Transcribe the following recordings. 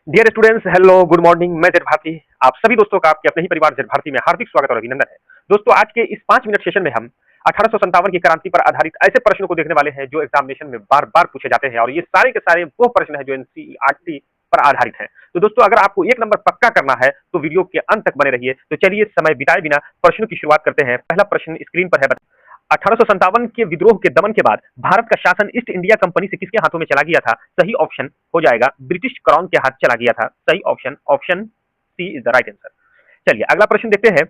Dear students, hello, good morning. मैं Z Bharti, आप सभी दोस्तों का आपके अपने ही परिवार जेड भारती में हार्दिक स्वागत और अभिनंदन है। दोस्तों, आज के इस 5 मिनट सेशन में हम 1857 की क्रांति पर आधारित ऐसे प्रश्नों को देखने वाले हैं जो एग्जामिनेशन में बार बार पूछे जाते हैं, और ये सारे के सारे वो प्रश्न है जो एनसीईआरटी पर आधारित है। तो दोस्तों, अगर आपको 1 नंबर पक्का करना है तो वीडियो के अंत तक बने रहिए। तो चलिए समय बिताए बिना प्रश्नों की शुरुआत करते हैं। पहला प्रश्न स्क्रीन पर है। 1857 के विद्रोह के दमन के बाद भारत का शासन ईस्ट इंडिया कंपनी से किसके हाथों में चला गया था? सही ऑप्शन हो जाएगा ब्रिटिश क्राउन के हाथ चला गया था। सही option option C is the right answer. चलिए अगला प्रश्न देखते हैं।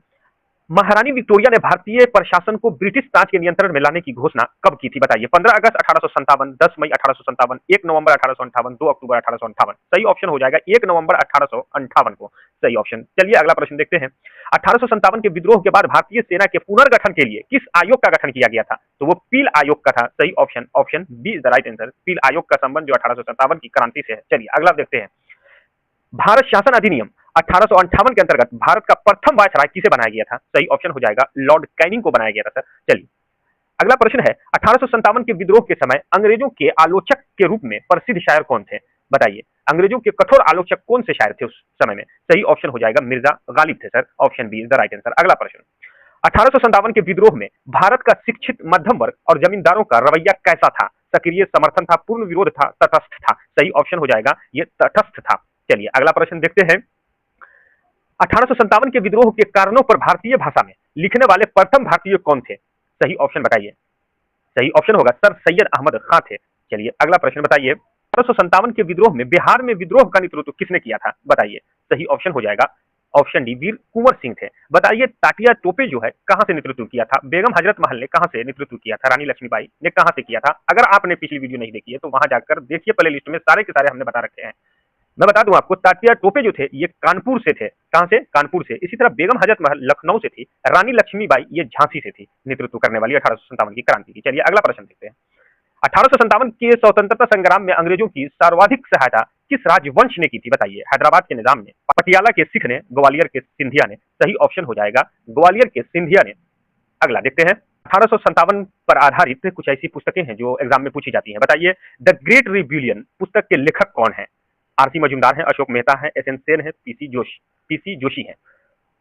महारानी विक्टोरिया ने भारतीय प्रशासन को ब्रिटिश राज के नियंत्रण में लाने की घोषणा कब की थी? बताइए। 15 अगस्त 1857, 10 मई 1857, 1 नवंबर 1858, 2 अक्टूबर 1858। सही ऑप्शन हो जाएगा 1 नवंबर 1858 को सही ऑप्शन। चलिए अगला प्रश्न देखते हैं। 1857 के विद्रोह के बाद भारतीय सेना के पुनर्गठन के लिए किस आयोग का गठन किया गया था? तो वो पील आयोग का था। सही option option B is the right answer. Peel आयोग का संबंध जो 1857 की क्रांति से है। चलिए अगला देखते हैं। भारत शासन अधिनियम 1858 के अंतर्गत भारत का प्रथम वायसराय किसे बनाया गया था? सही ऑप्शन हो जाएगा लॉर्ड कैनिंग को बनाया गया था सर। चलिए अगला प्रश्न है। 1857 के विद्रोह के समय अंग्रेजों के आलोचक के रूप में प्रसिद्ध शायर कौन थे? बताइए। अंग्रेजों के कठोर आलोचक कौन से शायर थे उस समय में? सही ऑप्शन हो जाएगा मिर्जा गालिब थे sir. Option B is the right answer. अगला प्रश्न। 1857 के विद्रोह में भारत का शिक्षित मध्यम वर्ग और जमींदारों का रवैया कैसा था? सक्रिय समर्थन था, पूर्ण विरोध था, तटस्थ था? सही ऑप्शन हो जाएगा ये तटस्थ था। चलिए अगला प्रश्न देखते हैं। 1857 के विद्रोह के कारणों पर भारतीय भाषा में लिखने वाले प्रथम भारतीय कौन थे? सही ऑप्शन बताइए। सही ऑप्शन होगा सर सैयद अहमद खां थे। चलिए अगला प्रश्न बताइए। 1857 के विद्रोह में बिहार में विद्रोह का नेतृत्व किसने किया था? बताइए। सही ऑप्शन हो जाएगा ऑप्शन डी वीर कुंवर सिंह थे। बताइए ताटिया टोपे जो है कहां से नेतृत्व किया था? बेगम हजरत महल ने कहां से नेतृत्व किया था? रानी लक्ष्मीबाई ने कहां से किया था? अगर आपने पिछली वीडियो नहीं देखी है तो वहां जाकर देखिए, प्ले लिस्ट में सारे के सारे हमने बता रखे हैं। मैं बता दूं आपको, तात्या टोपे जो थे ये कानपुर से थे। कहां से? कानपुर से। इसी तरह बेगम हजरत महल लखनऊ से थी। रानी लक्ष्मीबाई ये झांसी से थी नेतृत्व करने वाली 1857 की क्रांति की। चलिए अगला प्रश्न देखते हैं। 1857 के स्वतंत्रता संग्राम में अंग्रेजों की सर्वाधिक सहायता किस राजवंश ने की थी? बताइए। हैदराबाद के निजाम ने, पटियाला के सिख ने, ग्वालियर के सिंधिया ने? सही ऑप्शन हो जाएगा ग्वालियर के सिंधिया ने। अगला देखते हैं। 1857 पर आधारित कुछ ऐसी पुस्तकें हैं जो एग्जाम में पूछी जाती हैं। बताइए। द ग्रेट रिबिलियन पुस्तक के लेखक कौन है? आरसी मजूमदार है, अशोक मेहता है, एस एन सेन है, पीसी जोशी है।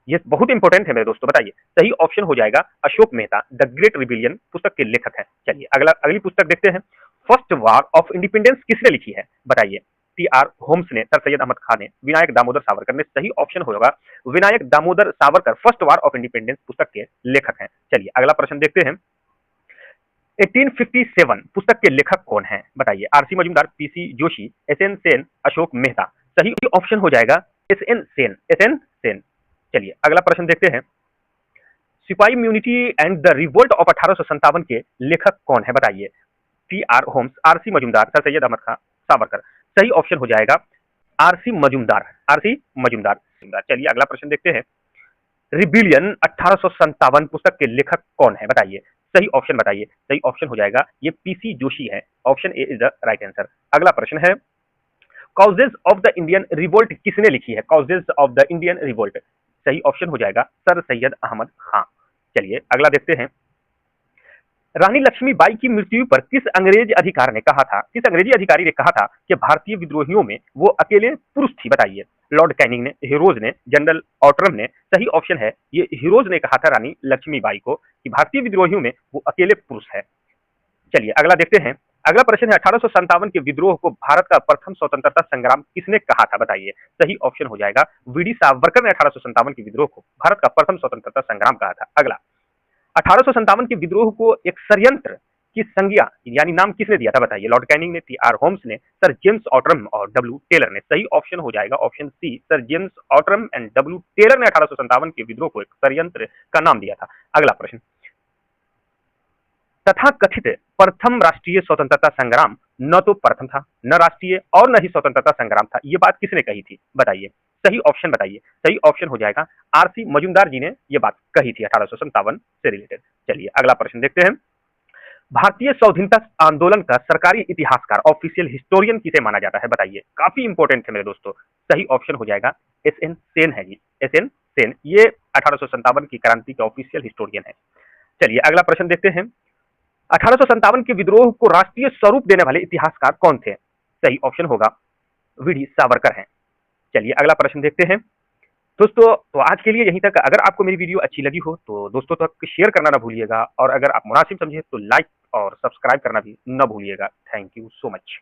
ये बहुत इंपॉर्टेंट है मेरे दोस्तों। बताइए। सही ऑप्शन हो जाएगा Ashok Mehta. The great rebellion पुस्तक के लेखक है। चलिए अगली पुस्तक देखते हैं। फर्स्ट वार ऑफ इंडिपेंडेंस किसने लिखी है? बताइए। टी आर होम्स ने, सर सैयद अहमद खान ने, विनायक दामोदर सावरकर ने? सही ऑप्शन होगा Vinayak Damodar Savarkar first war of independence पुस्तक के लेखक हैं। चलिए अगला प्रश्न देखते हैं। 1857 पुस्तक के लेखक कौन है? बताइए। RC Majumdar, PC Joshi, S N Sen, Ashok Mehta? सही ऑप्शन हो जाएगा S N Sen. S N Sen. चलिए अगला प्रश्न देखते हैं। Sipahi mutiny and the revolt of 1857 के लेखक कौन है? बताइए। T R Holmes, RC Majumdar, sir Syed Ahmed Khan, Savarkar? सही ऑप्शन हो जाएगा आरसी मजूमदार। आरसी मजूमदार। चलिए अगला प्रश्न देखते हैं। रिबिलियन 1857 पुस्तक के लेखक कौन है? बताइए। सही ऑप्शन बताइए। सही ऑप्शन हो जाएगा ये पीसी जोशी है। Option A is the right answer. अगला प्रश्न है। Causes of the Indian revolt किसने लिखी है? Causes of the Indian revolt? सही ऑप्शन हो जाएगा सर सैयद अहमद खां। चलिए अगला देखते हैं। रानी लक्ष्मीबाई की मृत्यु पर किस अंग्रेजी अधिकारी ने कहा था कि भारतीय विद्रोहियों में वो अकेले पुरुष थी? बताइए। लॉर्ड कैनिंग ने, हीरोज ने, जनरल ऑटरम ने? सही ऑप्शन है ये हीरोज ने कहा था रानी लक्ष्मीबाई को कि भारतीय विद्रोहियों में वो अकेले पुरुष है। चलिए अगला देखते हैं। अगला प्रश्न है। 1857 के विद्रोह को भारत का प्रथम स्वतंत्रता संग्राम किसने कहा था? बताइए। सही ऑप्शन हो जाएगा वीडी सावरकर ने 1857 के विद्रोह को भारत का प्रथम स्वतंत्रता संग्राम कहा था। अगला। 1857 के विद्रोह को एक षड्यंत्र की संज्ञा यानी नाम किसने दिया था? बताइए। लॉर्ड कैनिंग ने, टी आर होम्स ने, सर जेम्स ऑटरम और डब्ल्यू टेलर ने? सही ऑप्शन हो जाएगा option C, sir James Outram and W Taylor ने 1857 के विद्रोह को एक षड्यंत्र का नाम दिया था। अगला प्रश्न। तथा कथित प्रथम राष्ट्रीय स्वतंत्रता संग्राम न तो प्रथम था, न राष्ट्रीय और न ही स्वतंत्रता संग्राम था, ये बात किसने कही थी? बताइए। सही ऑप्शन बताइए। सही ऑप्शन हो जाएगा आरसी मजूमदार जी ने ये बात कही थी 1857 से रिलेटेड। चलिए अगला प्रश्न देखते हैं। भारतीय स्वाधीनता आंदोलन का सरकारी इतिहासकार, ऑफिशियल हिस्टोरियन किसे माना जाता है? बताइए। काफी इंपॉर्टेंट है मेरे दोस्तों। सही ऑप्शन हो जाएगा एस एन सेन है जी। एस एन सेन ये 1857 की क्रांति के ऑफिशियल हिस्टोरियन है। चलिए अगला प्रश्न देखते हैं। 1857 के विद्रोह को राष्ट्रीय स्वरूप देने वाले इतिहासकार कौन थे? सही ऑप्शन होगा वीडी सावरकर हैं। चलिए अगला प्रश्न देखते हैं। दोस्तों तो आज के लिए यहीं तक। अगर आपको मेरी वीडियो अच्छी लगी हो तो दोस्तों तक शेयर करना ना भूलिएगा, और अगर आप मुनासिब समझे तो लाइक और सब्सक्राइब करना भी ना भूलिएगा। Thank you so much.